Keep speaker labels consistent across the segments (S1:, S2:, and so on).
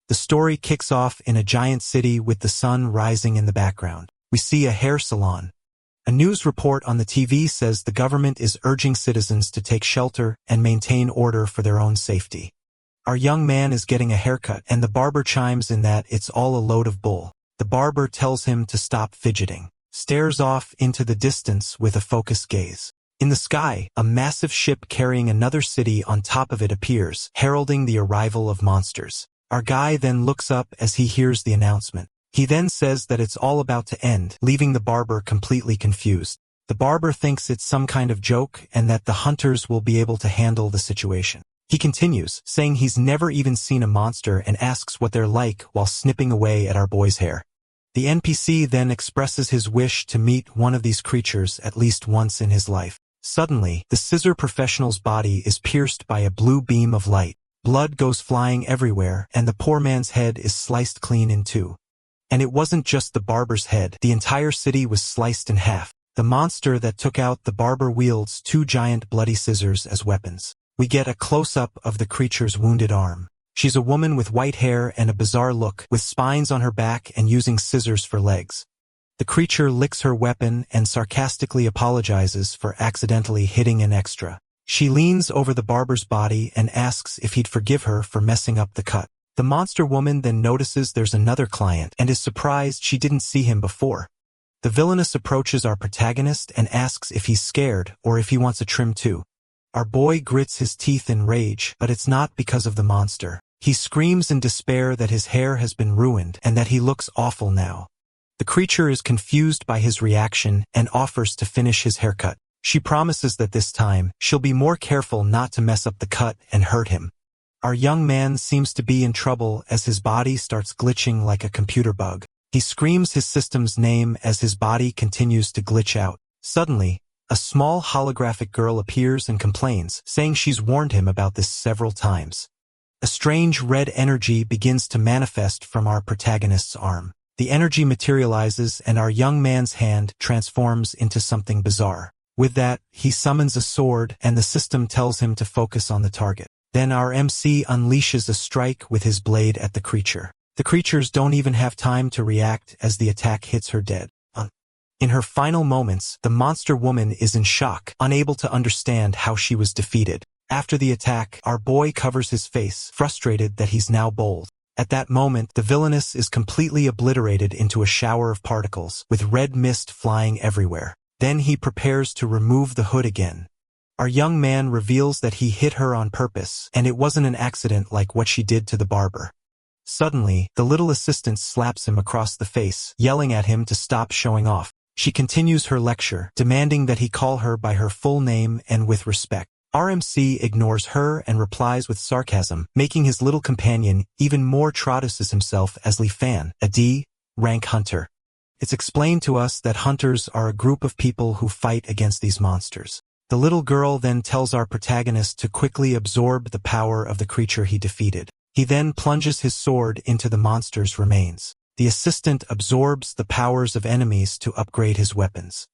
S1: The story kicks off in a giant city with the sun rising in the background. We see a hair salon. A news report on the TV says the government is urging citizens to take shelter and maintain order for their own safety. Our young man is getting a haircut, and the barber chimes in that it's all a load of bull. The barber tells him to stop fidgeting, stares off into the distance with a focused gaze. In the sky, a massive ship carrying another city on top of it appears, heralding the arrival of monsters. Our guy then looks up as he hears the announcement. He then says that it's all about to end, leaving the barber completely confused. The barber thinks it's some kind of joke and that the hunters will be able to handle the situation. He continues, saying he's never even seen a monster and asks what they're like while snipping away at our boy's hair. The NPC then expresses his wish to meet one of these creatures at least once in his life. Suddenly, the scissor professional's body is pierced by a blue beam of light. Blood goes flying everywhere, and the poor man's head is sliced clean in two. And it wasn't just the barber's head. The entire city was sliced in half. The monster that took out the barber wields two giant bloody scissors as weapons. We get a close-up of the creature's wounded arm. She's a woman with white hair and a bizarre look, with spines on her back and using scissors for legs. The creature licks her weapon and sarcastically apologizes for accidentally hitting an extra. She leans over the barber's body and asks if he'd forgive her for messing up the cut. The monster woman then notices there's another client and is surprised she didn't see him before. The villainess approaches our protagonist and asks if he's scared or if he wants a trim too. Our boy grits his teeth in rage, but it's not because of the monster. He screams in despair that his hair has been ruined and that he looks awful now. The creature is confused by his reaction and offers to finish his haircut. She promises that this time, she'll be more careful not to mess up the cut and hurt him. Our young man seems to be in trouble as his body starts glitching like a computer bug. He screams his system's name as his body continues to glitch out. Suddenly, a small holographic girl appears and complains, saying she's warned him about this several times. A strange red energy begins to manifest from our protagonist's arm. The energy materializes and our young man's hand transforms into something bizarre. With that, he summons a sword and the system tells him to focus on the target. Then our MC unleashes a strike with his blade at the creature. The creatures don't even have time to react as the attack hits her dead. In her final moments, the monster woman is in shock, unable to understand how she was defeated. After the attack, our boy covers his face, frustrated that he's now bold. At that moment, the villainess is completely obliterated into a shower of particles, with red mist flying everywhere. Then he prepares to remove the hood again. Our young man reveals that he hit her on purpose, and it wasn't an accident like what she did to the barber. Suddenly, the little assistant slaps him across the face, yelling at him to stop showing off. She continues her lecture, demanding that he call her by her full name and with respect. RMC ignores her and replies with sarcasm, making his little companion even more introduces himself as Li Fan, a D-rank hunter. It's explained to us that hunters are a group of people who fight against these monsters. The little girl then tells our protagonist to quickly absorb the power of the creature he defeated. He then plunges his sword into the monster's remains. The assistant absorbs the powers of enemies to upgrade his weapons.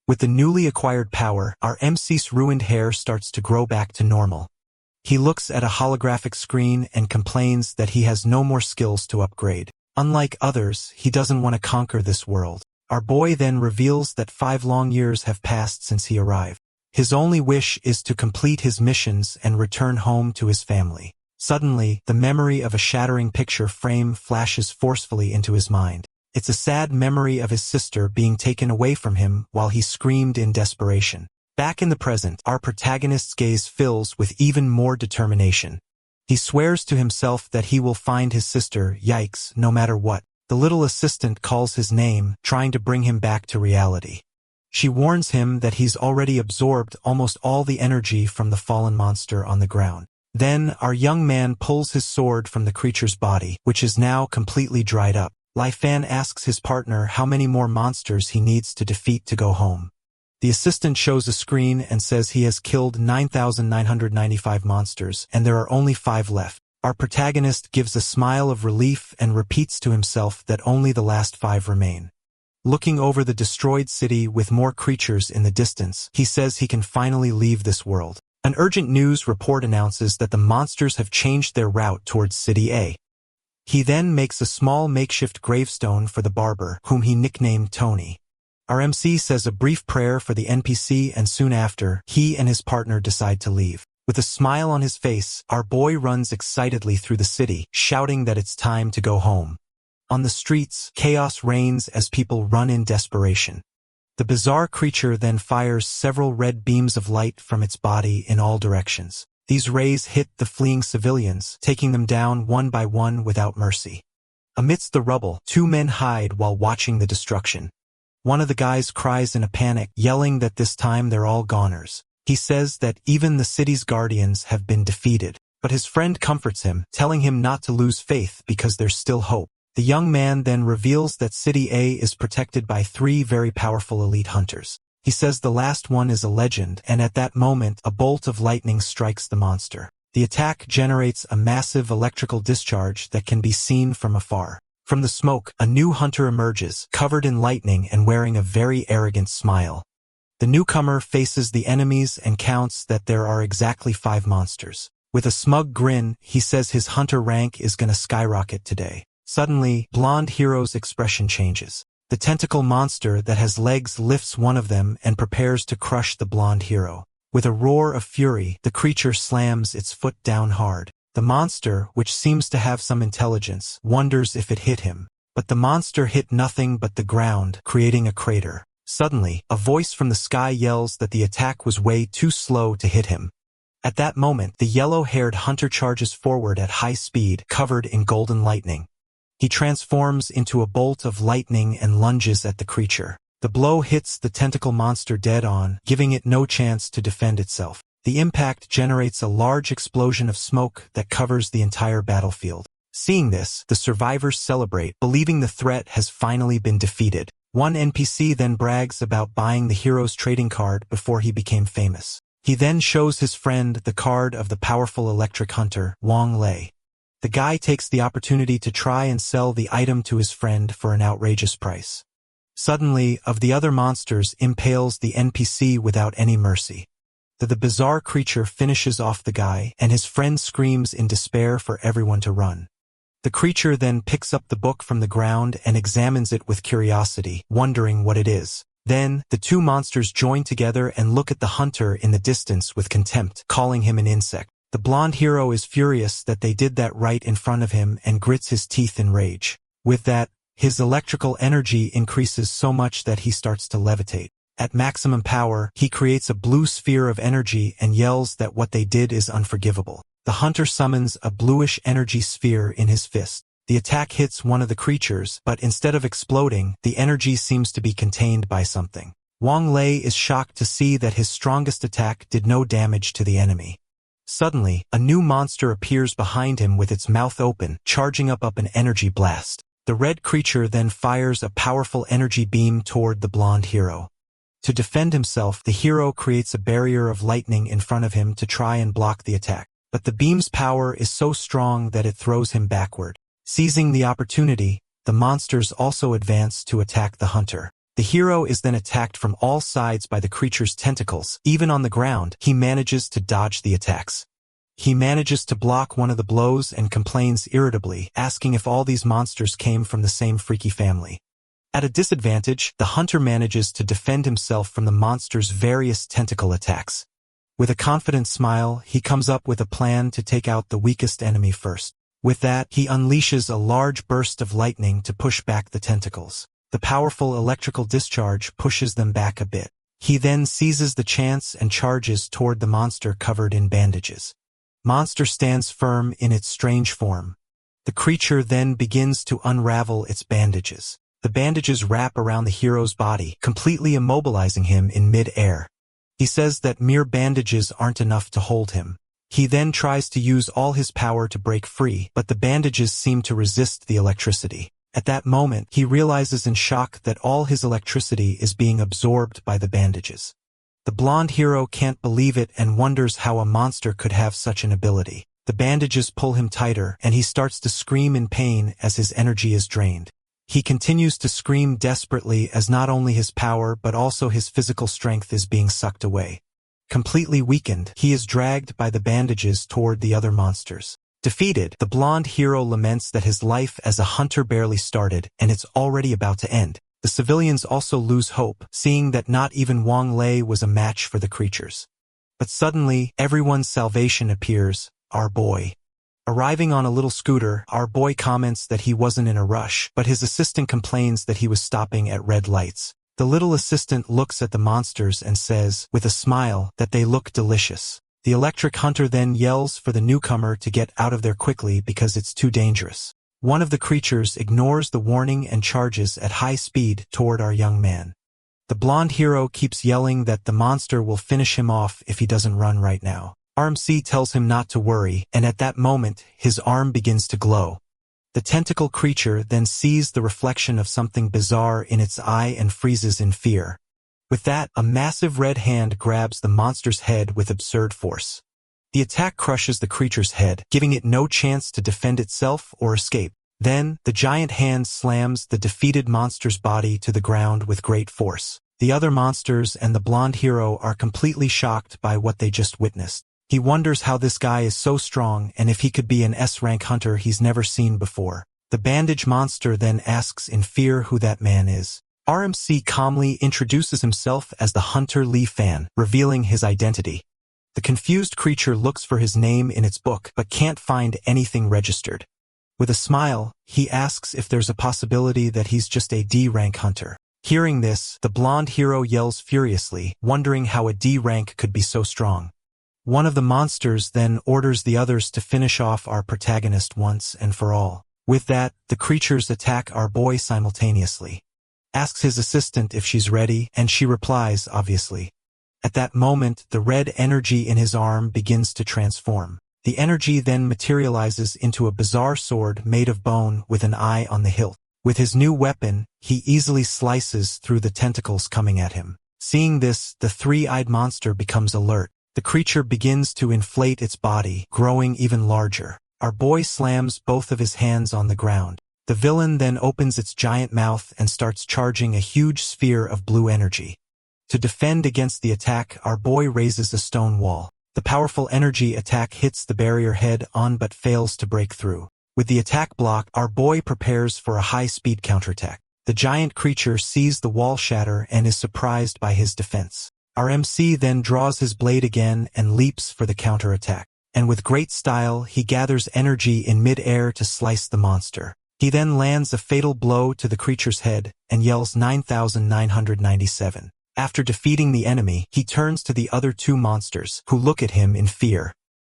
S1: With the newly acquired power, our MC's ruined hair starts to grow back to normal. He looks at a holographic screen and complains that he has no more skills to upgrade. Unlike others, he doesn't want to conquer this world. Our boy then reveals that 5 long years have passed since he arrived. His only wish is to complete his missions and return home to his family. Suddenly, the memory of a shattering picture frame flashes forcefully into his mind. It's a sad memory of his sister being taken away from him while he screamed in desperation. Back in the present, our protagonist's gaze fills with even more determination. He swears to himself that he will find his sister, yikes, no matter what. The little assistant calls his name, trying to bring him back to reality. She warns him that he's already absorbed almost all the energy from the fallen monster on the ground. Then, our young man pulls his sword from the creature's body, which is now completely dried up. Li Fan asks his partner how many more monsters he needs to defeat to go home. The assistant shows a screen and says he has killed 9,995 monsters, and there are only 5 left. Our protagonist gives a smile of relief and repeats to himself that only the last 5 remain. Looking over the destroyed city with more creatures in the distance, he says he can finally leave this world. An urgent news report announces that the monsters have changed their route towards City A. He then makes a small makeshift gravestone for the barber, whom he nicknamed Tony. Our MC says a brief prayer for the NPC, and soon after, he and his partner decide to leave. With a smile on his face, our boy runs excitedly through the city, shouting that it's time to go home. On the streets, chaos reigns as people run in desperation. The bizarre creature then fires several red beams of light from its body in all directions. These rays hit the fleeing civilians, taking them down one by one without mercy. Amidst the rubble, two men hide while watching the destruction. One of the guys cries in a panic, yelling that this time they're all goners. He says that even the city's guardians have been defeated, but his friend comforts him, telling him not to lose faith because there's still hope. The young man then reveals that City A is protected by 3 very powerful elite hunters. He says the last one is a legend, and at that moment, a bolt of lightning strikes the monster. The attack generates a massive electrical discharge that can be seen from afar. From the smoke, a new hunter emerges, covered in lightning and wearing a very arrogant smile. The newcomer faces the enemies and counts that there are exactly 5 monsters. With a smug grin, he says his hunter rank is gonna skyrocket today. Suddenly, blonde hero's expression changes. The tentacle monster that has legs lifts one of them and prepares to crush the blonde hero. With a roar of fury, the creature slams its foot down hard. The monster, which seems to have some intelligence, wonders if it hit him. But the monster hit nothing but the ground, creating a crater. Suddenly, a voice from the sky yells that the attack was way too slow to hit him. At that moment, the yellow-haired hunter charges forward at high speed, covered in golden lightning. He transforms into a bolt of lightning and lunges at the creature. The blow hits the tentacle monster dead on, giving it no chance to defend itself. The impact generates a large explosion of smoke that covers the entire battlefield. Seeing this, the survivors celebrate, believing the threat has finally been defeated. One NPC then brags about buying the hero's trading card before he became famous. He then shows his friend the card of the powerful electric hunter, Wang Lei. The guy takes the opportunity to try and sell the item to his friend for an outrageous price. Suddenly, of the other monsters impales the NPC without any mercy. The bizarre creature finishes off the guy, and his friend screams in despair for everyone to run. The creature then picks up the book from the ground and examines it with curiosity, wondering what it is. Then, the 2 monsters join together and look at the hunter in the distance with contempt, calling him an insect. The blonde hero is furious that they did that right in front of him and grits his teeth in rage. With that, his electrical energy increases so much that he starts to levitate. At maximum power, he creates a blue sphere of energy and yells that what they did is unforgivable. The hunter summons a bluish energy sphere in his fist. The attack hits one of the creatures, but instead of exploding, the energy seems to be contained by something. Wang Lei is shocked to see that his strongest attack did no damage to the enemy. Suddenly, a new monster appears behind him with its mouth open, charging up an energy blast. The red creature then fires a powerful energy beam toward the blonde hero. To defend himself, the hero creates a barrier of lightning in front of him to try and block the attack. But the beam's power is so strong that it throws him backward. Seizing the opportunity, the monsters also advance to attack the hunter. The hero is then attacked from all sides by the creature's tentacles. Even on the ground, he manages to dodge the attacks. He manages to block one of the blows and complains irritably, asking if all these monsters came from the same freaky family. At a disadvantage, the hunter manages to defend himself from the monster's various tentacle attacks. With a confident smile, he comes up with a plan to take out the weakest enemy first. With that, he unleashes a large burst of lightning to push back the tentacles. The powerful electrical discharge pushes them back a bit. He then seizes the chance and charges toward the monster covered in bandages. Monster stands firm in its strange form. The creature then begins to unravel its bandages. The bandages wrap around the hero's body, completely immobilizing him in mid-air. He says that mere bandages aren't enough to hold him. He then tries to use all his power to break free, but the bandages seem to resist the electricity. At that moment, he realizes in shock that all his electricity is being absorbed by the bandages. The blonde hero can't believe it and wonders how a monster could have such an ability. The bandages pull him tighter, and he starts to scream in pain as his energy is drained. He continues to scream desperately as not only his power but also his physical strength is being sucked away. Completely weakened, he is dragged by the bandages toward the other monsters. Defeated, the blonde hero laments that his life as a hunter barely started and it's already about to end. The civilians also lose hope, seeing that not even Wang Lei was a match for the creatures. But suddenly, everyone's salvation appears, our boy. Arriving on a little scooter, our boy comments that he wasn't in a rush, but his assistant complains that he was stopping at red lights. The little assistant looks at the monsters and says, with a smile, that they look delicious. The electric hunter then yells for the newcomer to get out of there quickly because it's too dangerous. One of the creatures ignores the warning and charges at high speed toward our young man. The blonde hero keeps yelling that the monster will finish him off if he doesn't run right now. RMC tells him not to worry, and at that moment, his arm begins to glow. The tentacle creature then sees the reflection of something bizarre in its eye and freezes in fear. With that, a massive red hand grabs the monster's head with absurd force. The attack crushes the creature's head, giving it no chance to defend itself or escape. Then, the giant hand slams the defeated monster's body to the ground with great force. The other monsters and the blonde hero are completely shocked by what they just witnessed. He wonders how this guy is so strong and if he could be an S-rank hunter he's never seen before. The bandage monster then asks in fear who that man is. RMC calmly introduces himself as the hunter Li Fan, revealing his identity. The confused creature looks for his name in its book but can't find anything registered. With a smile, he asks if there's a possibility that he's just a D-rank hunter. Hearing this, the blonde hero yells furiously, wondering how a D-rank could be so strong. One of the monsters then orders the others to finish off our protagonist once and for all. With that, the creatures attack our boy simultaneously. Asks his assistant if she's ready, and she replies, obviously. At that moment, the red energy in his arm begins to transform. The energy then materializes into a bizarre sword made of bone with an eye on the hilt. With his new weapon, he easily slices through the tentacles coming at him. Seeing this, the three-eyed monster becomes alert. The creature begins to inflate its body, growing even larger. Our boy slams both of his hands on the ground. The villain then opens its giant mouth and starts charging a huge sphere of blue energy. To defend against the attack, our boy raises a stone wall. The powerful energy attack hits the barrier head-on but fails to break through. With the attack blocked, our boy prepares for a high-speed counterattack. The giant creature sees the wall shatter and is surprised by his defense. Our MC then draws his blade again and leaps for the counterattack. And with great style, he gathers energy in mid-air to slice the monster. He then lands a fatal blow to the creature's head and yells 9,997. After defeating the enemy, he turns to the other two monsters, who look at him in fear.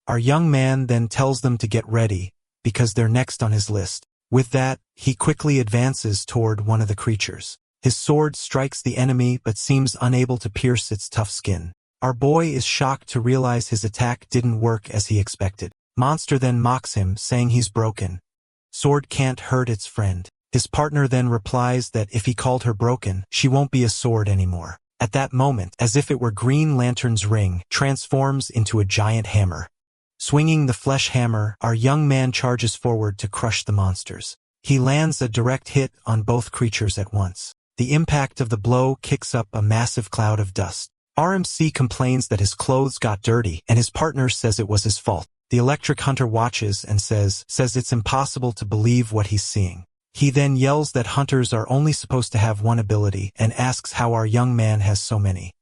S1: Our young man then tells them to get ready, because they're next on his list. With that, he quickly advances toward one of the creatures. His sword strikes the enemy but seems unable to pierce its tough skin. Our boy is shocked to realize his attack didn't work as he expected. Monster then mocks him, saying he's broken. Sword can't hurt its friend. His partner then replies that if he called her broken, she won't be a sword anymore. At that moment, as if it were Green Lantern's ring, transforms into a giant hammer. Swinging the flesh hammer, our young man charges forward to crush the monsters. He lands a direct hit on both creatures at once. The impact of the blow kicks up a massive cloud of dust. RMC complains that his clothes got dirty, and his partner says it was his fault. The electric hunter watches and says it's impossible to believe what he's seeing. He then yells that hunters are only supposed to have one ability and asks how our young man has so many.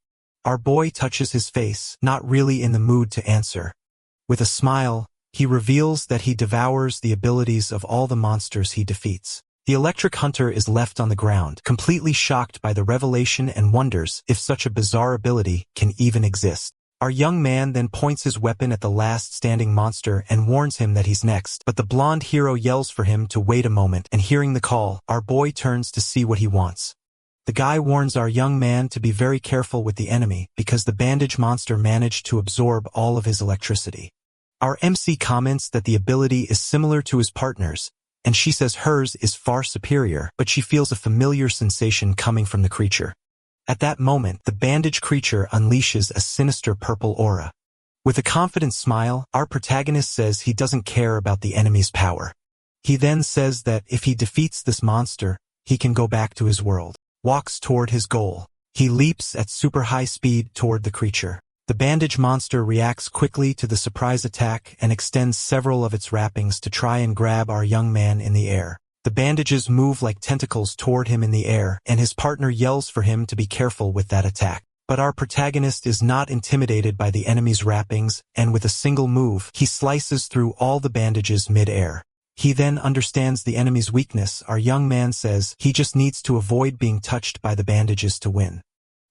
S1: Our boy touches his face, not really in the mood to answer. With a smile, he reveals that he devours the abilities of all the monsters he defeats. The electric hunter is left on the ground, completely shocked by the revelation and wonders if such a bizarre ability can even exist. Our young man then points his weapon at the last standing monster and warns him that he's next, but the blonde hero yells for him to wait a moment, and hearing the call, our boy turns to see what he wants. The guy warns our young man to be very careful with the enemy because the bandage monster managed to absorb all of his electricity. Our MC comments that the ability is similar to his partner's, and she says hers is far superior, but she feels a familiar sensation coming from the creature. At that moment, the bandage creature unleashes a sinister purple aura. With a confident smile, our protagonist says he doesn't care about the enemy's power. He then says that if he defeats this monster, he can go back to his world. Walks toward his goal. He leaps at super high speed toward the creature. The bandage monster reacts quickly to the surprise attack and extends several of its wrappings to try and grab our young man in the air. The bandages move like tentacles toward him in the air, and his partner yells for him to be careful with that attack. But our protagonist is not intimidated by the enemy's wrappings, and with a single move, he slices through all the bandages mid-air. He then understands the enemy's weakness. Our young man says he just needs to avoid being touched by the bandages to win.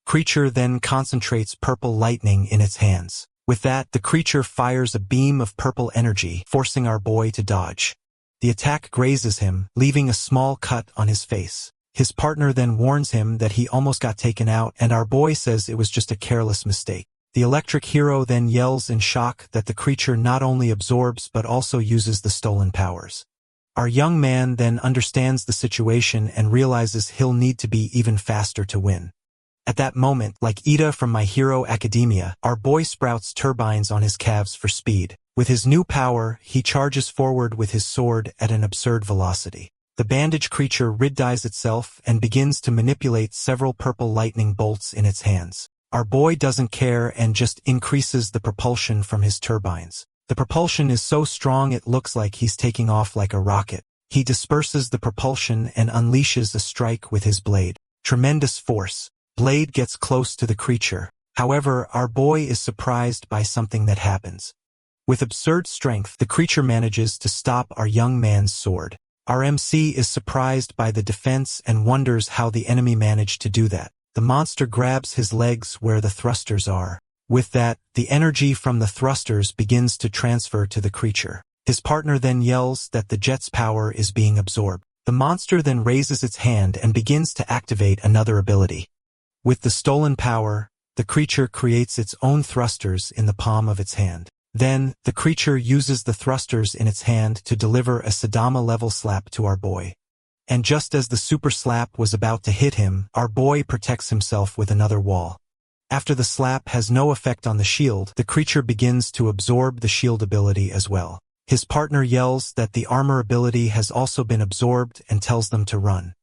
S1: Creature then concentrates purple lightning in its hands. With that, the creature fires a beam of purple energy, forcing our boy to dodge. The attack grazes him, leaving a small cut on his face. His partner then warns him that he almost got taken out, and our boy says it was just a careless mistake. The electric hero then yells in shock that the creature not only absorbs but also uses the stolen powers. Our young man then understands the situation and realizes he'll need to be even faster to win. At that moment, like Ida from My Hero Academia, our boy sprouts turbines on his calves for speed. With his new power, he charges forward with his sword at an absurd velocity. The bandage creature rid-dies itself and begins to manipulate several purple lightning bolts in its hands. Our boy doesn't care and just increases the propulsion from his turbines. The propulsion is so strong it looks like he's taking off like a rocket. He disperses the propulsion and unleashes a strike with his blade. Tremendous force. Blade gets close to the creature. However, our boy is surprised by something that happens. With absurd strength, the creature manages to stop our young man's sword. Our MC is surprised by the defense and wonders how the enemy managed to do that. The monster grabs his legs where the thrusters are. With that, the energy from the thrusters begins to transfer to the creature. His partner then yells that the jet's power is being absorbed. The monster then raises its hand and begins to activate another ability. With the stolen power, the creature creates its own thrusters in the palm of its hand. Then, the creature uses the thrusters in its hand to deliver a Sadama-level slap to our boy. And just as the super slap was about to hit him, our boy protects himself with another wall. After the slap has no effect on the shield, the creature begins to absorb the shield ability as well. His partner yells that the armor ability has also been absorbed and tells them to run.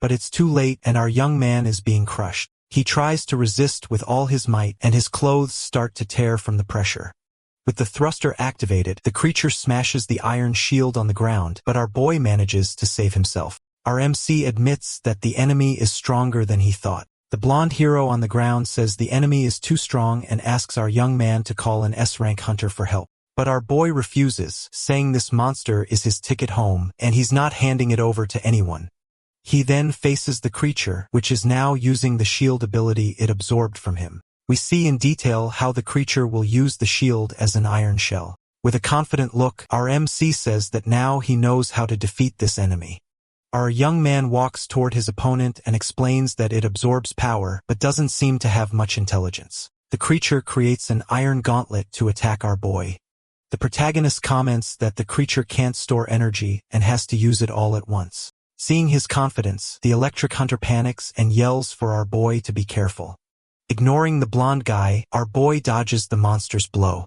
S1: But it's too late and our young man is being crushed. He tries to resist with all his might and his clothes start to tear from the pressure. With the thruster activated, the creature smashes the iron shield on the ground, but our boy manages to save himself. Our MC admits that the enemy is stronger than he thought. The blonde hero on the ground says the enemy is too strong and asks our young man to call an S-rank hunter for help. But our boy refuses, saying this monster is his ticket home, and he's not handing it over to anyone. He then faces the creature, which is now using the shield ability it absorbed from him. We see in detail how the creature will use the shield as an iron shell. With a confident look, our MC says that now he knows how to defeat this enemy. Our young man walks toward his opponent and explains that it absorbs power, but doesn't seem to have much intelligence. The creature creates an iron gauntlet to attack our boy. The protagonist comments that the creature can't store energy and has to use it all at once. Seeing his confidence, the electric hunter panics and yells for our boy to be careful. Ignoring the blonde guy, our boy dodges the monster's blow.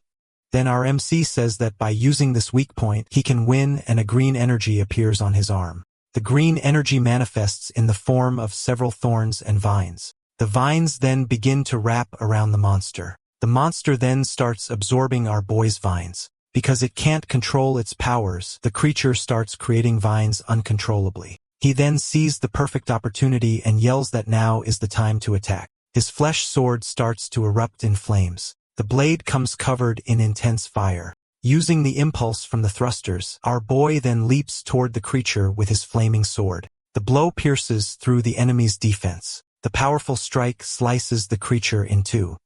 S1: Then our MC says that by using this weak point, he can win and a green energy appears on his arm. The green energy manifests in the form of several thorns and vines. The vines then begin to wrap around the monster. The monster then starts absorbing our boy's vines. Because it can't control its powers, the creature starts creating vines uncontrollably. He then sees the perfect opportunity and yells that now is the time to attack. His flesh sword starts to erupt in flames. The blade comes covered in intense fire. Using the impulse from the thrusters, our boy then leaps toward the creature with his flaming sword. The blow pierces through the enemy's defense. The powerful strike slices the creature in two.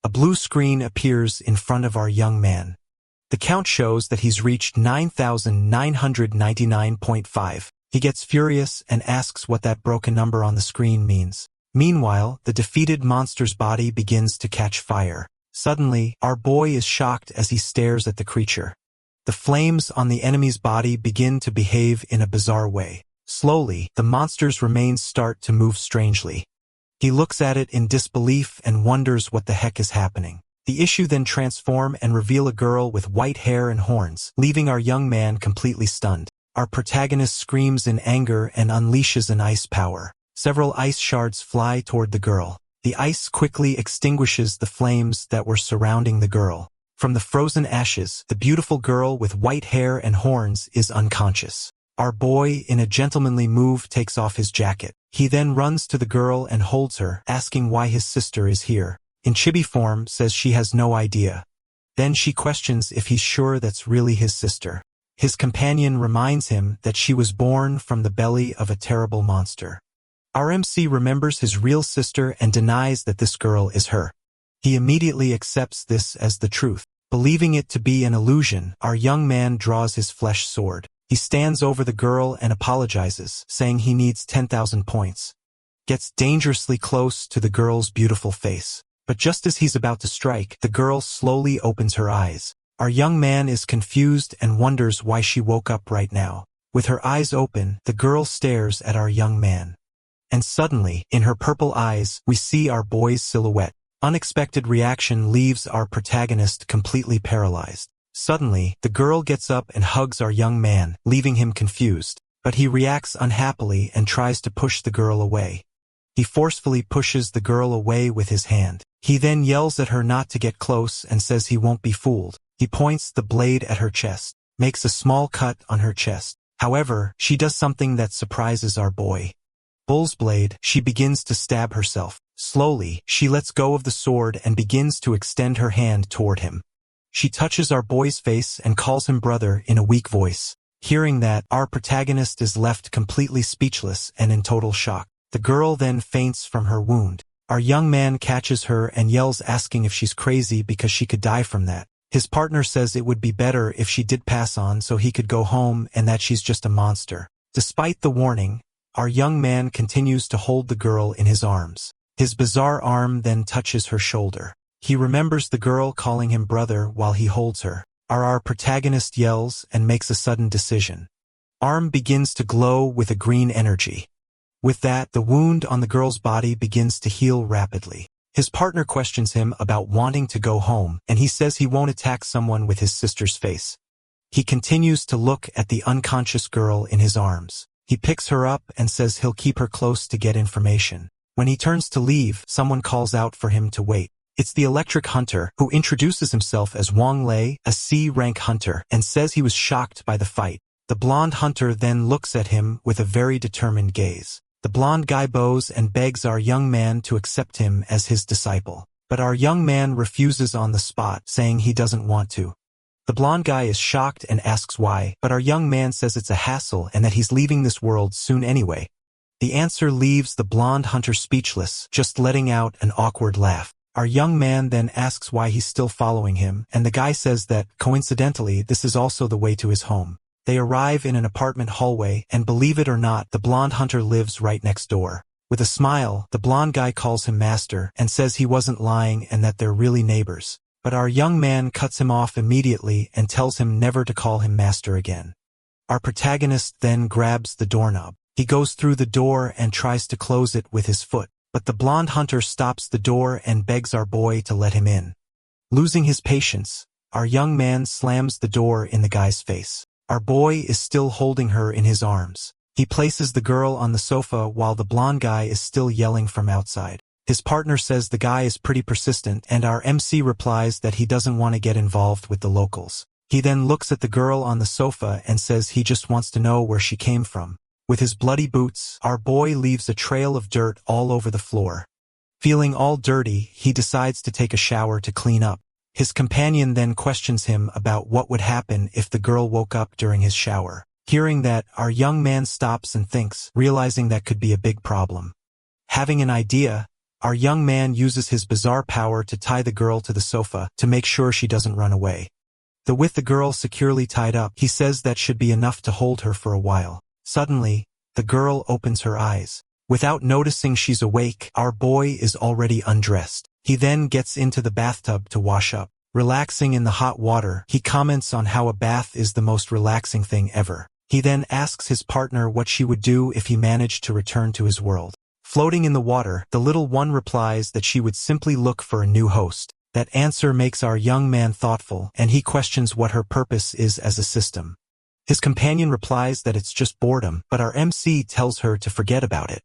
S1: A blue screen appears in front of our young man. The count shows that he's reached 9,999.5. He gets furious and asks what that broken number on the screen means. Meanwhile, the defeated monster's body begins to catch fire. Suddenly, our boy is shocked as he stares at the creature. The flames on the enemy's body begin to behave in a bizarre way. Slowly, the monster's remains start to move strangely. He looks at it in disbelief and wonders what the heck is happening. The issue then transform and reveal a girl with white hair and horns, leaving our young man completely stunned. Our protagonist screams in anger and unleashes an ice power. Several ice shards fly toward the girl. The ice quickly extinguishes the flames that were surrounding the girl. From the frozen ashes, the beautiful girl with white hair and horns is unconscious. Our boy, in a gentlemanly move, takes off his jacket. He then runs to the girl and holds her, asking why his sister is here. In chibi form, says she has no idea. Then she questions if he's sure that's really his sister. His companion reminds him that she was born from the belly of a terrible monster. Our MC remembers his real sister and denies that this girl is her. He immediately accepts this as the truth. Believing it to be an illusion, our young man draws his flesh sword. He stands over the girl and apologizes, saying he needs 10,000 points. Gets dangerously close to the girl's beautiful face. But just as he's about to strike, the girl slowly opens her eyes. Our young man is confused and wonders why she woke up right now. With her eyes open, the girl stares at our young man. And suddenly, in her purple eyes, we see our boy's silhouette. Unexpected reaction leaves our protagonist completely paralyzed. Suddenly, the girl gets up and hugs our young man, leaving him confused. But he reacts unhappily and tries to push the girl away. He forcefully pushes the girl away with his hand. He then yells at her not to get close and says he won't be fooled. He points the blade at her chest, makes a small cut on her chest. However, she does something that surprises our boy. Bull's blade, she begins to stab herself. Slowly, she lets go of the sword and begins to extend her hand toward him. She touches our boy's face and calls him brother in a weak voice. Hearing that, our protagonist is left completely speechless and in total shock. The girl then faints from her wound. Our young man catches her and yells, asking if she's crazy because she could die from that. His partner says it would be better if she did pass on so he could go home and that she's just a monster. Despite the warning, our young man continues to hold the girl in his arms. His bizarre arm then touches her shoulder. He remembers the girl calling him brother while he holds her. Our protagonist yells and makes a sudden decision. Arm begins to glow with a green energy. With that, the wound on the girl's body begins to heal rapidly. His partner questions him about wanting to go home, and he says he won't attack someone with his sister's face. He continues to look at the unconscious girl in his arms. He picks her up and says he'll keep her close to get information. When he turns to leave, someone calls out for him to wait. It's the Electric Hunter, who introduces himself as Wang Lei, a C-rank hunter, and says he was shocked by the fight. The blonde hunter then looks at him with a very determined gaze. The blonde guy bows and begs our young man to accept him as his disciple. But our young man refuses on the spot, saying he doesn't want to. The blonde guy is shocked and asks why, but our young man says it's a hassle and that he's leaving this world soon anyway. The answer leaves the blonde hunter speechless, just letting out an awkward laugh. Our young man then asks why he's still following him, and the guy says that, coincidentally, this is also the way to his home. They arrive in an apartment hallway, and believe it or not, the blonde hunter lives right next door. With a smile, the blonde guy calls him master and says he wasn't lying and that they're really neighbors. But our young man cuts him off immediately and tells him never to call him master again. Our protagonist then grabs the doorknob. He goes through the door and tries to close it with his foot, but the blonde hunter stops the door and begs our boy to let him in. Losing his patience, our young man slams the door in the guy's face. Our boy is still holding her in his arms. He places the girl on the sofa while the blonde guy is still yelling from outside. His partner says the guy is pretty persistent, and our MC replies that he doesn't want to get involved with the locals. He then looks at the girl on the sofa and says he just wants to know where she came from. With his bloody boots, our boy leaves a trail of dirt all over the floor. Feeling all dirty, he decides to take a shower to clean up. His companion then questions him about what would happen if the girl woke up during his shower. Hearing that, our young man stops and thinks, realizing that could be a big problem. Having an idea, our young man uses his bizarre power to tie the girl to the sofa to make sure she doesn't run away. With the girl securely tied up, he says that should be enough to hold her for a while. Suddenly, the girl opens her eyes. Without noticing she's awake, our boy is already undressed. He then gets into the bathtub to wash up. Relaxing in the hot water, he comments on how a bath is the most relaxing thing ever. He then asks his partner what she would do if he managed to return to his world. Floating in the water, the little one replies that she would simply look for a new host. That answer makes our young man thoughtful, and he questions what her purpose is as a system. His companion replies that it's just boredom, but our MC tells her to forget about it.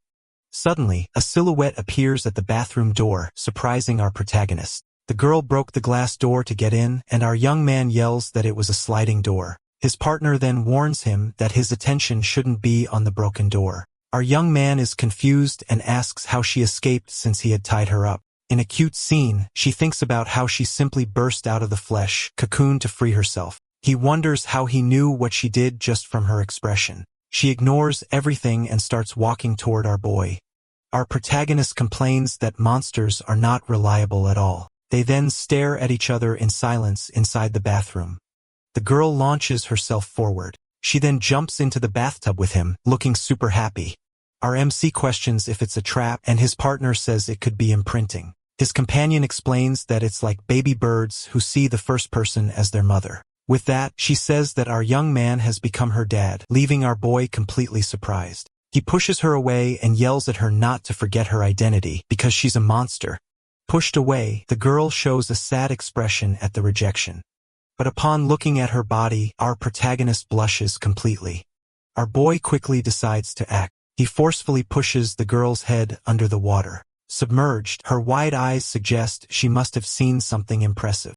S1: Suddenly, a silhouette appears at the bathroom door, surprising our protagonist. The girl broke the glass door to get in, and our young man yells that it was a sliding door. His partner then warns him that his attention shouldn't be on the broken door. Our young man is confused and asks how she escaped since he had tied her up. In a cute scene, she thinks about how she simply burst out of the flesh cocoon to free herself. He wonders how he knew what she did just from her expression. She ignores everything and starts walking toward our boy. Our protagonist complains that monsters are not reliable at all. They then stare at each other in silence inside the bathroom. The girl launches herself forward. She then jumps into the bathtub with him, looking super happy. Our MC questions if it's a trap, and his partner says it could be imprinting. His companion explains that it's like baby birds who see the first person as their mother. With that, she says that our young man has become her dad, leaving our boy completely surprised. He pushes her away and yells at her not to forget her identity because she's a monster. Pushed away, the girl shows a sad expression at the rejection. But upon looking at her body, our protagonist blushes completely. Our boy quickly decides to act. He forcefully pushes the girl's head under the water. Submerged, her wide eyes suggest she must have seen something impressive.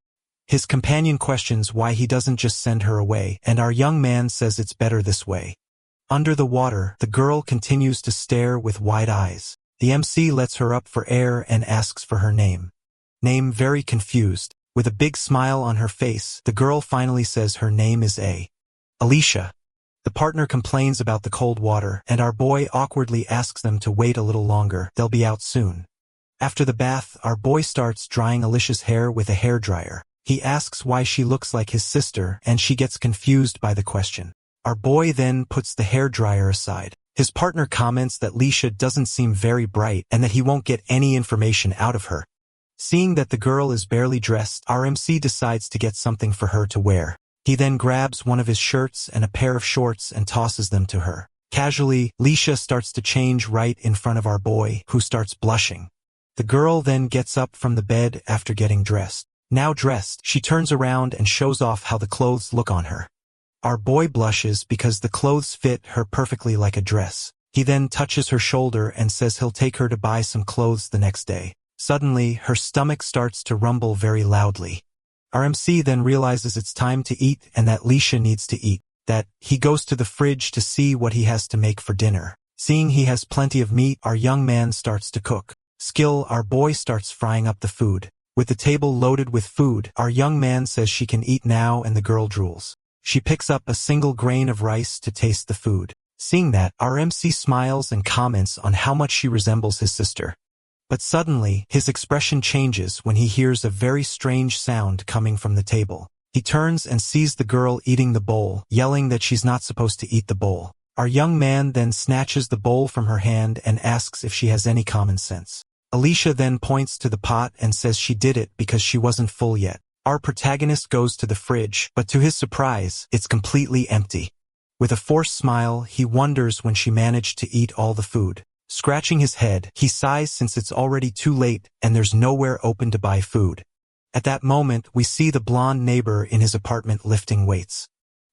S1: His companion questions why he doesn't just send her away, and our young man says it's better this way. Under the water, the girl continues to stare with wide eyes. The MC lets her up for air and asks for her name. Very confused. With a big smile on her face, the girl finally says her name is Alicia. The partner complains about the cold water, and our boy awkwardly asks them to wait a little longer. They'll be out soon. After the bath, our boy starts drying Alicia's hair with a hairdryer. He asks why she looks like his sister, and she gets confused by the question. Our boy then puts the hairdryer aside. His partner comments that Alicia doesn't seem very bright and that he won't get any information out of her. Seeing that the girl is barely dressed, our MC decides to get something for her to wear. He then grabs one of his shirts and a pair of shorts and tosses them to her. Casually, Alicia starts to change right in front of our boy, who starts blushing. The girl then gets up from the bed after getting dressed. Now dressed, she turns around and shows off how the clothes look on her. Our boy blushes because the clothes fit her perfectly like a dress. He then touches her shoulder and says he'll take her to buy some clothes the next day. Suddenly, her stomach starts to rumble very loudly. Our MC then realizes it's time to eat and that Alicia needs to eat. That he goes to the fridge to see what he has to make for dinner. Seeing he has plenty of meat, our young man starts to cook. Our boy starts frying up the food. With the table loaded with food, our young man says she can eat now and the girl drools. She picks up a single grain of rice to taste the food. Seeing that, our MC smiles and comments on how much she resembles his sister. But suddenly, his expression changes when he hears a very strange sound coming from the table. He turns and sees the girl eating the bowl, yelling that she's not supposed to eat the bowl. Our young man then snatches the bowl from her hand and asks if she has any common sense. Alicia then points to the pot and says she did it because she wasn't full yet. Our protagonist goes to the fridge, but to his surprise, it's completely empty. With a forced smile, he wonders when she managed to eat all the food. Scratching his head, he sighs since it's already too late and there's nowhere open to buy food. At that moment, we see the blonde neighbor in his apartment lifting weights.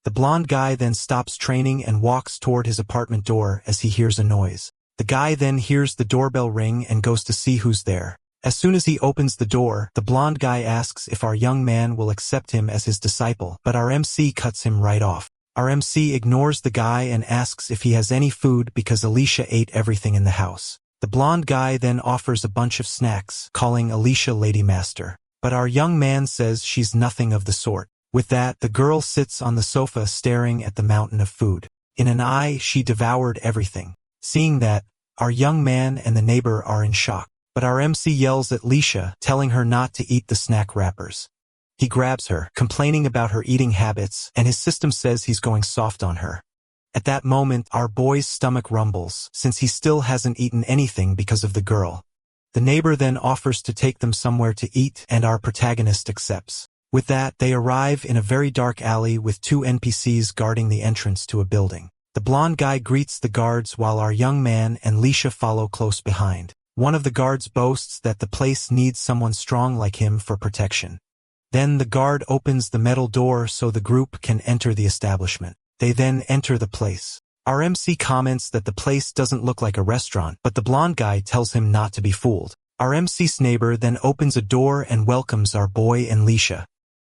S1: The blonde guy then stops training and walks toward his apartment door as he hears a noise. The guy then hears the doorbell ring and goes to see who's there. As soon as he opens the door, the blonde guy asks if our young man will accept him as his disciple, but our MC cuts him right off. Our MC ignores the guy and asks if he has any food because Alicia ate everything in the house. The blonde guy then offers a bunch of snacks, calling Alicia Lady Master. But our young man says she's nothing of the sort. With that, the girl sits on the sofa staring at the mountain of food. In an eye, she devoured everything. Seeing that, our young man and the neighbor are in shock. But our MC yells at Alicia, telling her not to eat the snack wrappers. He grabs her, complaining about her eating habits, and his system says he's going soft on her. At that moment, our boy's stomach rumbles, since he still hasn't eaten anything because of the girl. The neighbor then offers to take them somewhere to eat, and our protagonist accepts. With that, they arrive in a very dark alley with two NPCs guarding the entrance to a building. The blonde guy greets the guards while our young man and Alicia follow close behind. One of the guards boasts that the place needs someone strong like him for protection. Then the guard opens the metal door so the group can enter the establishment. They then enter the place. Our MC comments that the place doesn't look like a restaurant, but the blonde guy tells him not to be fooled. Our MC's neighbor then opens a door and welcomes our boy and Leisha.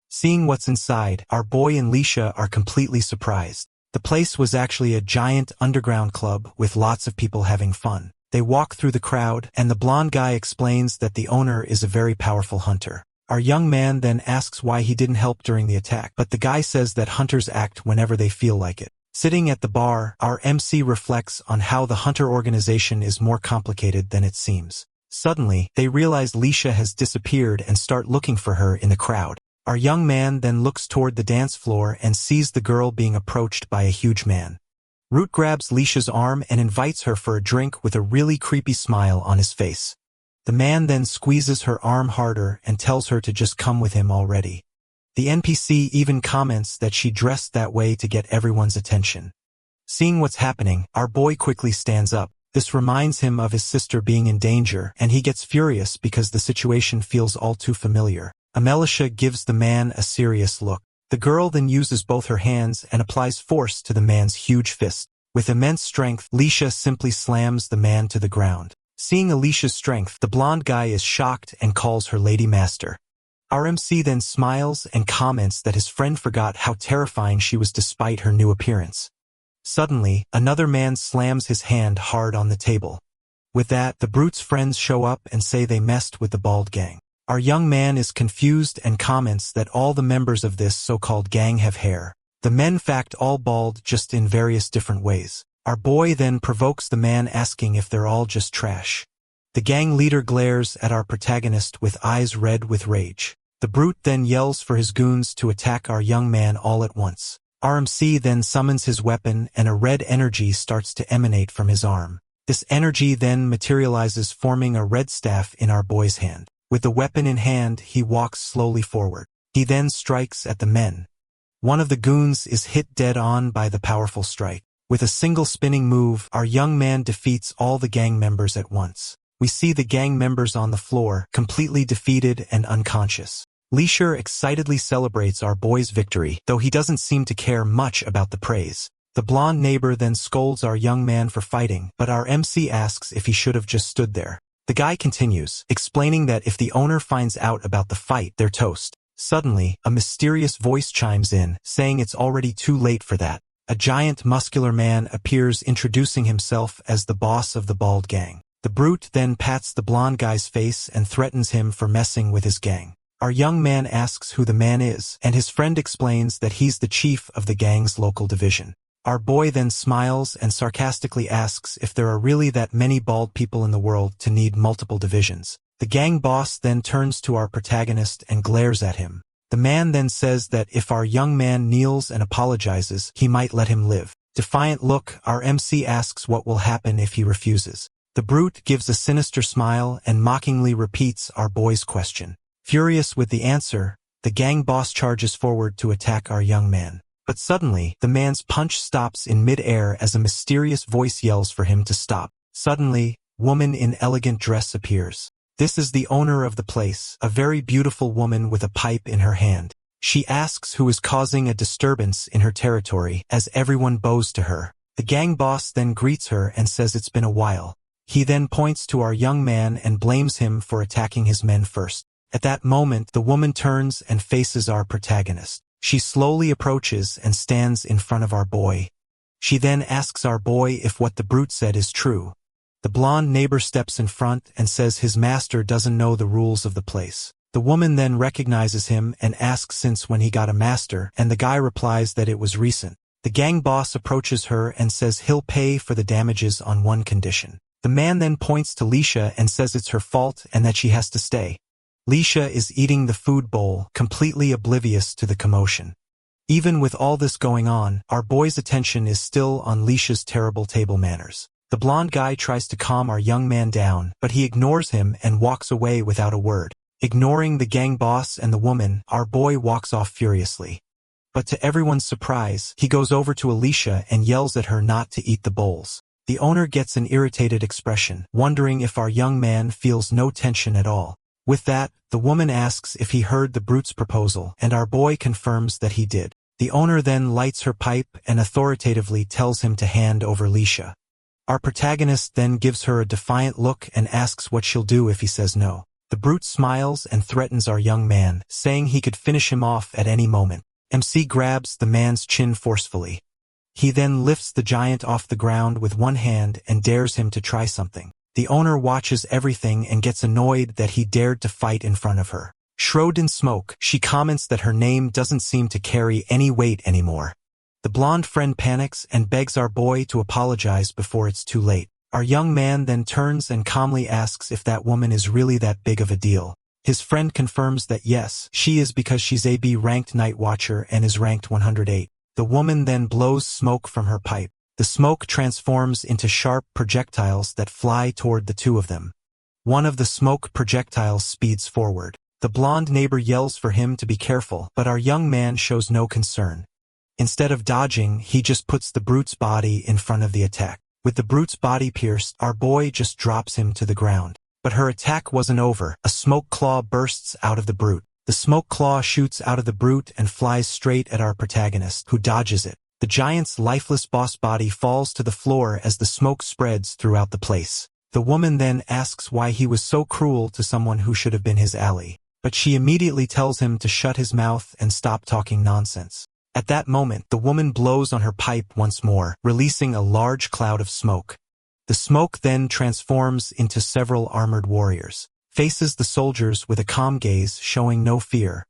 S1: Seeing what's inside, our boy and Leisha are completely surprised. The place was actually a giant underground club with lots of people having fun. They walk through the crowd, and the blonde guy explains that the owner is a very powerful hunter. Our young man then asks why he didn't help during the attack, but the guy says that hunters act whenever they feel like it. Sitting at the bar, our MC reflects on how the hunter organization is more complicated than it seems. Suddenly, they realize Leisha has disappeared and start looking for her in the crowd. Our young man then looks toward the dance floor and sees the girl being approached by a huge man. Root grabs Leisha's arm and invites her for a drink with a really creepy smile on his face. The man then squeezes her arm harder and tells her to just come with him already. The NPC even comments that she dressed that way to get everyone's attention. Seeing what's happening, our boy quickly stands up. This reminds him of his sister being in danger, and he gets furious because the situation feels all too familiar. Amelisha gives the man a serious look. The girl then uses both her hands and applies force to the man's huge fist. With immense strength, Leisha simply slams the man to the ground. Seeing Alicia's strength, the blonde guy is shocked and calls her Lady Master. Our MC then smiles and comments that his friend forgot how terrifying she was despite her new appearance. Suddenly, another man slams his hand hard on the table. With that, the brute's friends show up and say they messed with the bald gang. Our young man is confused and comments that all the members of this so-called gang have hair. The men fact all bald, just in various different ways. Our boy then provokes the man, asking if they're all just trash. The gang leader glares at our protagonist with eyes red with rage. The brute then yells for his goons to attack our young man all at once. RMC then summons his weapon and a red energy starts to emanate from his arm. This energy then materializes, forming a red staff in our boy's hand. With the weapon in hand, he walks slowly forward. He then strikes at the men. One of the goons is hit dead on by the powerful strike. With a single spinning move, our young man defeats all the gang members at once. We see the gang members on the floor, completely defeated and unconscious. Leisha excitedly celebrates our boy's victory, though he doesn't seem to care much about the praise. The blonde neighbor then scolds our young man for fighting, but our MC asks if he should have just stood there. The guy continues, explaining that if the owner finds out about the fight, they're toast. Suddenly, a mysterious voice chimes in, saying it's already too late for that. A giant muscular man appears, introducing himself as the boss of the bald gang. The brute then pats the blonde guy's face and threatens him for messing with his gang. Our young man asks who the man is, and his friend explains that he's the chief of the gang's local division. Our boy then smiles and sarcastically asks if there are really that many bald people in the world to need multiple divisions. The gang boss then turns to our protagonist and glares at him. The man then says that if our young man kneels and apologizes, he might let him live. Defiant look, our MC asks what will happen if he refuses. The brute gives a sinister smile and mockingly repeats our boy's question. Furious with the answer, the gang boss charges forward to attack our young man. But suddenly, the man's punch stops in mid-air as a mysterious voice yells for him to stop. Suddenly, woman in elegant dress appears. This is the owner of the place, a very beautiful woman with a pipe in her hand. She asks who is causing a disturbance in her territory, as everyone bows to her. The gang boss then greets her and says it's been a while. He then points to our young man and blames him for attacking his men first. At that moment, the woman turns and faces our protagonist. She slowly approaches and stands in front of our boy. She then asks our boy if what the brute said is true. The blonde neighbor steps in front and says his master doesn't know the rules of the place. The woman then recognizes him and asks since when he got a master, and the guy replies that it was recent. The gang boss approaches her and says he'll pay for the damages on one condition. The man then points to Leisha and says it's her fault and that she has to stay. Leisha is eating the food bowl, completely oblivious to the commotion. Even with all this going on, our boy's attention is still on Leisha's terrible table manners. The blonde guy tries to calm our young man down, but he ignores him and walks away without a word. Ignoring the gang boss and the woman, our boy walks off furiously. But to everyone's surprise, he goes over to Alicia and yells at her not to eat the bowls. The owner gets an irritated expression, wondering if our young man feels no tension at all. With that, the woman asks if he heard the brute's proposal, and our boy confirms that he did. The owner then lights her pipe and authoritatively tells him to hand over Lisha. Our protagonist then gives her a defiant look and asks what she'll do if he says no. The brute smiles and threatens our young man, saying he could finish him off at any moment. MC grabs the man's chin forcefully. He then lifts the giant off the ground with one hand and dares him to try something. The owner watches everything and gets annoyed that he dared to fight in front of her. Shrouded in smoke, she comments that her name doesn't seem to carry any weight anymore. The blonde friend panics and begs our boy to apologize before it's too late. Our young man then turns and calmly asks if that woman is really that big of a deal. His friend confirms that yes, she is because she's a B-ranked night watcher and is ranked 108. The woman then blows smoke from her pipe. The smoke transforms into sharp projectiles that fly toward the two of them. One of the smoke projectiles speeds forward. The blonde neighbor yells for him to be careful, but our young man shows no concern. Instead of dodging, he just puts the brute's body in front of the attack. With the brute's body pierced, our boy just drops him to the ground. But her attack wasn't over. A smoke claw bursts out of the brute. The smoke claw shoots out of the brute and flies straight at our protagonist, who dodges it. The giant's lifeless boss body falls to the floor as the smoke spreads throughout the place. The woman then asks why he was so cruel to someone who should have been his ally. But she immediately tells him to shut his mouth and stop talking nonsense. At that moment, the woman blows on her pipe once more, releasing a large cloud of smoke. The smoke then transforms into several armored warriors. Faces the soldiers with a calm gaze, showing no fear.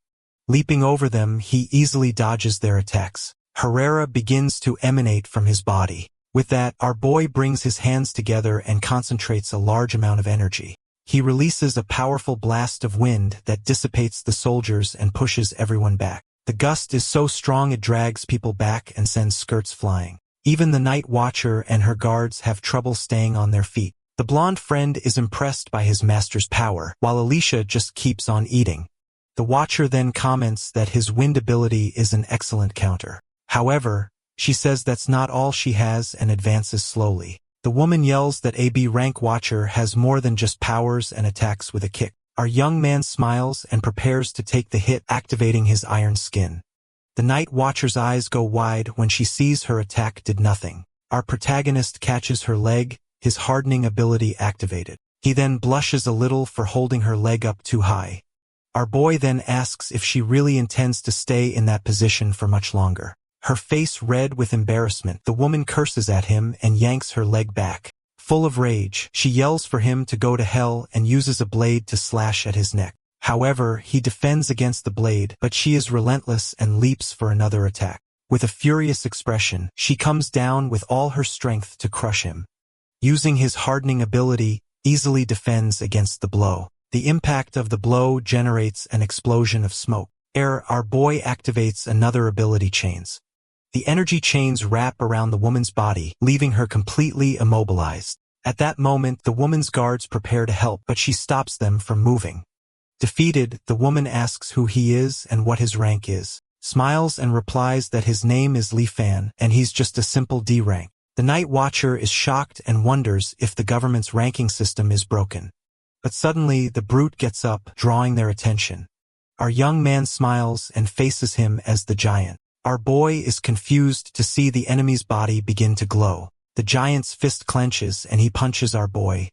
S1: Leaping over them, he easily dodges their attacks. Herrera begins to emanate from his body. With that, our boy brings his hands together and concentrates a large amount of energy. He releases a powerful blast of wind that dissipates the soldiers and pushes everyone back. The gust is so strong it drags people back and sends skirts flying. Even the night watcher and her guards have trouble staying on their feet. The blonde friend is impressed by his master's power, while Alicia just keeps on eating. The watcher then comments that his wind ability is an excellent counter. However, she says that's not all she has and advances slowly. The woman yells that a B-rank watcher has more than just powers and attacks with a kick. Our young man smiles and prepares to take the hit, activating his iron skin. The night watcher's eyes go wide when she sees her attack did nothing. Our protagonist catches her leg, his hardening ability activated. He then blushes a little for holding her leg up too high. Our boy then asks if she really intends to stay in that position for much longer. Her face red with embarrassment, the woman curses at him and yanks her leg back. Full of rage, she yells for him to go to hell and uses a blade to slash at his neck. However, he defends against the blade, but she is relentless and leaps for another attack. With a furious expression, she comes down with all her strength to crush him. Using his hardening ability, easily defends against the blow. The impact of the blow generates an explosion of smoke. Our boy activates another ability chains. The energy chains wrap around the woman's body, leaving her completely immobilized. At that moment, the woman's guards prepare to help, but she stops them from moving. Defeated, the woman asks who he is and what his rank is, smiles and replies that his name is Li Fan and he's just a simple D rank. The night watcher is shocked and wonders if the government's ranking system is broken. But suddenly, the brute gets up, drawing their attention. Our young man smiles and faces him as the giant. Our boy is confused to see the enemy's body begin to glow. The giant's fist clenches and he punches our boy.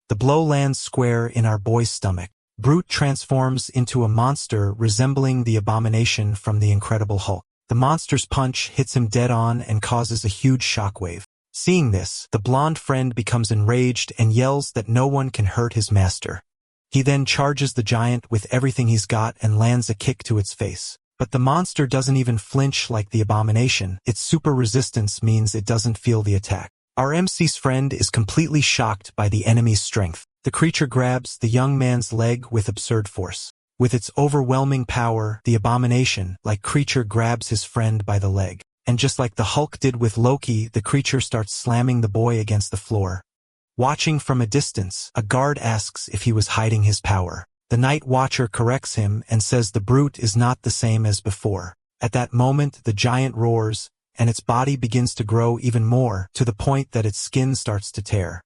S1: The blow lands square in our boy's stomach. Brute transforms into a monster resembling the abomination from the Incredible Hulk. The monster's punch hits him dead on and causes a huge shockwave. Seeing this, the blonde friend becomes enraged and yells that no one can hurt his master. He then charges the giant with everything he's got and lands a kick to its face. But the monster doesn't even flinch like the abomination. Its super resistance means it doesn't feel the attack. Our MC's friend is completely shocked by the enemy's strength. The creature grabs the young man's leg with absurd force. With its overwhelming power, the abomination, like creature, grabs his friend by the leg. And just like the Hulk did with Loki, the creature starts slamming the boy against the floor. Watching from a distance, a guard asks if he was hiding his power. The night watcher corrects him and says the brute is not the same as before. At that moment, the giant roars, and its body begins to grow even more, to the point that its skin starts to tear.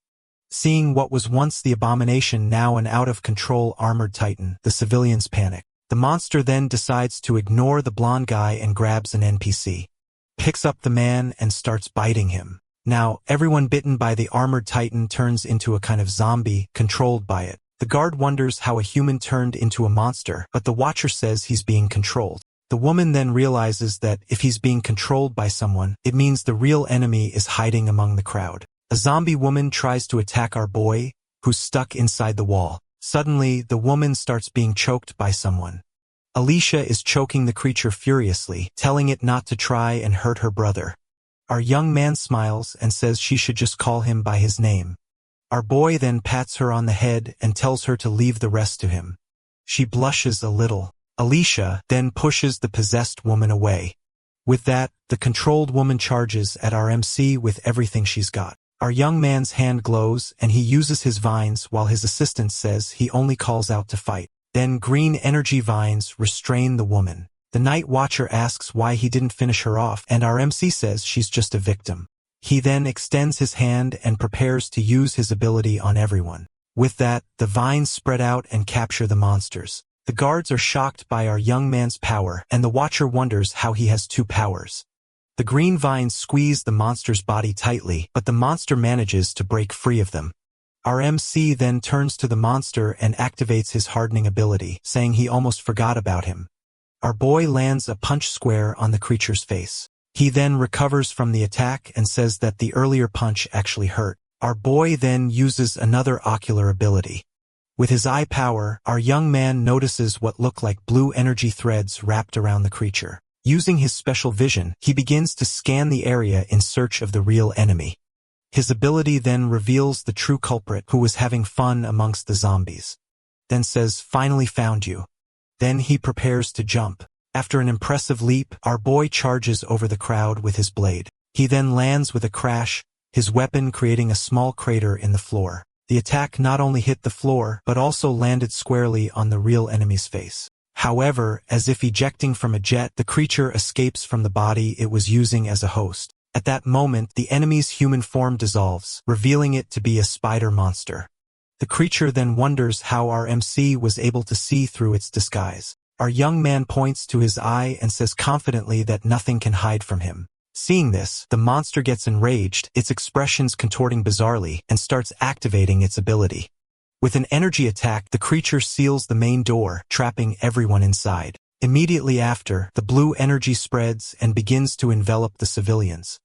S1: Seeing what was once the abomination now an out-of-control armored titan, the civilians panic. The monster then decides to ignore the blonde guy and grabs an NPC, picks up the man and starts biting him. Now, everyone bitten by the armored titan turns into a kind of zombie, controlled by it. The guard wonders how a human turned into a monster, but the watcher says he's being controlled. The woman then realizes that if he's being controlled by someone, it means the real enemy is hiding among the crowd. A zombie woman tries to attack our boy, who's stuck inside the wall. Suddenly, the woman starts being choked by someone. Alicia is choking the creature furiously, telling it not to try and hurt her brother. Our young man smiles and says she should just call him by his name. Our boy then pats her on the head and tells her to leave the rest to him. She blushes a little. Alicia then pushes the possessed woman away. With that, the controlled woman charges at our MC with everything she's got. Our young man's hand glows and he uses his vines while his assistant says he only calls out to fight. Then green energy vines restrain the woman. The night watcher asks why he didn't finish her off and our MC says she's just a victim. He then extends his hand and prepares to use his ability on everyone. With that, the vines spread out and capture the monsters. The guards are shocked by our young man's power and the watcher wonders how he has two powers. The green vines squeeze the monster's body tightly, but the monster manages to break free of them. Our MC then turns to the monster and activates his hardening ability, saying he almost forgot about him. Our boy lands a punch square on the creature's face. He then recovers from the attack and says that the earlier punch actually hurt. Our boy then uses another ocular ability. With his eye power, our young man notices what look like blue energy threads wrapped around the creature. Using his special vision, he begins to scan the area in search of the real enemy. His ability then reveals the true culprit who was having fun amongst the zombies. Then says, "Finally found you." Then he prepares to jump. After an impressive leap, our boy charges over the crowd with his blade. He then lands with a crash, his weapon creating a small crater in the floor. The attack not only hit the floor, but also landed squarely on the real enemy's face. However, as if ejecting from a jet, the creature escapes from the body it was using as a host. At that moment, the enemy's human form dissolves, revealing it to be a spider monster. The creature then wonders how our MC was able to see through its disguise. Our young man points to his eye and says confidently that nothing can hide from him. Seeing this, the monster gets enraged, its expressions contorting bizarrely, and starts activating its ability. With an energy attack, the creature seals the main door, trapping everyone inside. Immediately after, the blue energy spreads and begins to envelop the civilians.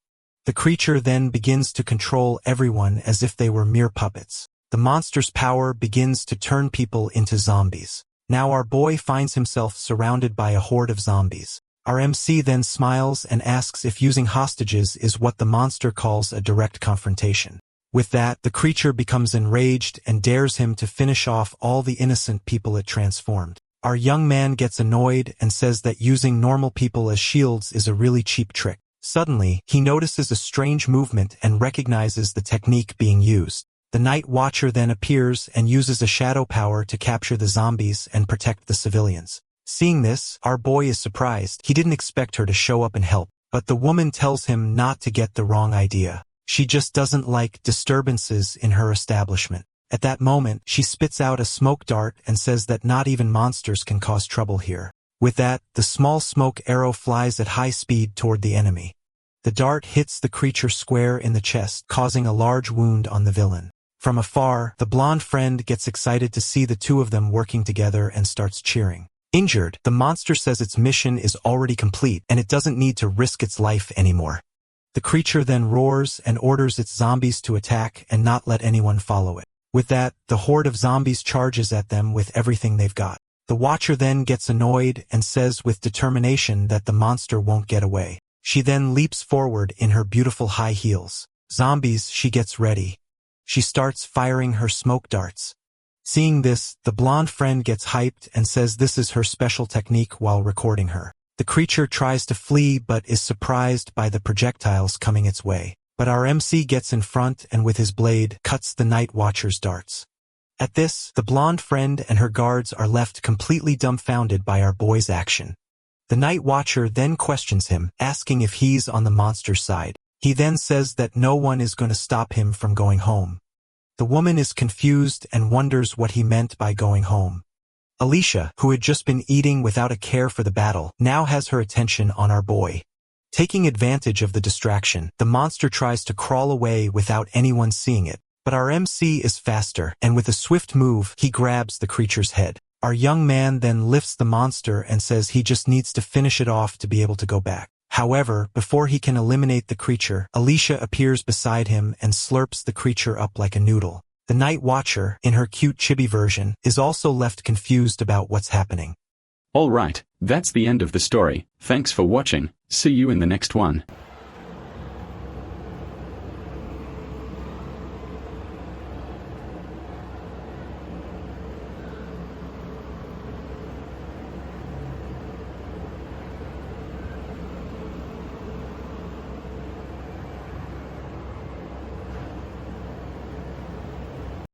S1: The creature then begins to control everyone as if they were mere puppets. The monster's power begins to turn people into zombies. Now our boy finds himself surrounded by a horde of zombies. Our MC then smiles and asks if using hostages is what the monster calls a direct confrontation. With that, the creature becomes enraged and dares him to finish off all the innocent people it transformed. Our young man gets annoyed and says that using normal people as shields is a really cheap trick. Suddenly, he notices a strange movement and recognizes the technique being used. The night watcher then appears and uses a shadow power to capture the zombies and protect the civilians. Seeing this, our boy is surprised. He didn't expect her to show up and help, but the woman tells him not to get the wrong idea. She just doesn't like disturbances in her establishment. At that moment, she spits out a smoke dart and says that not even monsters can cause trouble here. With that, the small smoke arrow flies at high speed toward the enemy. The dart hits the creature square in the chest, causing a large wound on the villain. From afar, the blonde friend gets excited to see the two of them working together and starts cheering. Injured, the monster says its mission is already complete and it doesn't need to risk its life anymore. The creature then roars and orders its zombies to attack and not let anyone follow it. With that, the horde of zombies charges at them with everything they've got. The watcher then gets annoyed and says with determination that the monster won't get away. She then leaps forward in her beautiful high heels. Zombies, she gets ready. She starts firing her smoke darts. Seeing this, the blonde friend gets hyped and says this is her special technique while recording her. The creature tries to flee but is surprised by the projectiles coming its way. But our MC gets in front and with his blade, cuts the night watcher's darts. At this, the blonde friend and her guards are left completely dumbfounded by our boy's action. The night watcher then questions him, asking if he's on the monster's side. He then says that no one is going to stop him from going home. The woman is confused and wonders what he meant by going home. Alicia, who had just been eating without a care for the battle, now has her attention on our boy. Taking advantage of the distraction, the monster tries to crawl away without anyone seeing it. But our MC is faster, and with a swift move, he grabs the creature's head. Our young man then lifts the monster and says he just needs to finish it off to be able to go back. However, before he can eliminate the creature, Alicia appears beside him and slurps the creature up like a noodle. The Night Watcher, in her cute chibi version, is also left confused about what's happening.
S2: Alright, that's the end of the story. Thanks for watching. See you in the next one.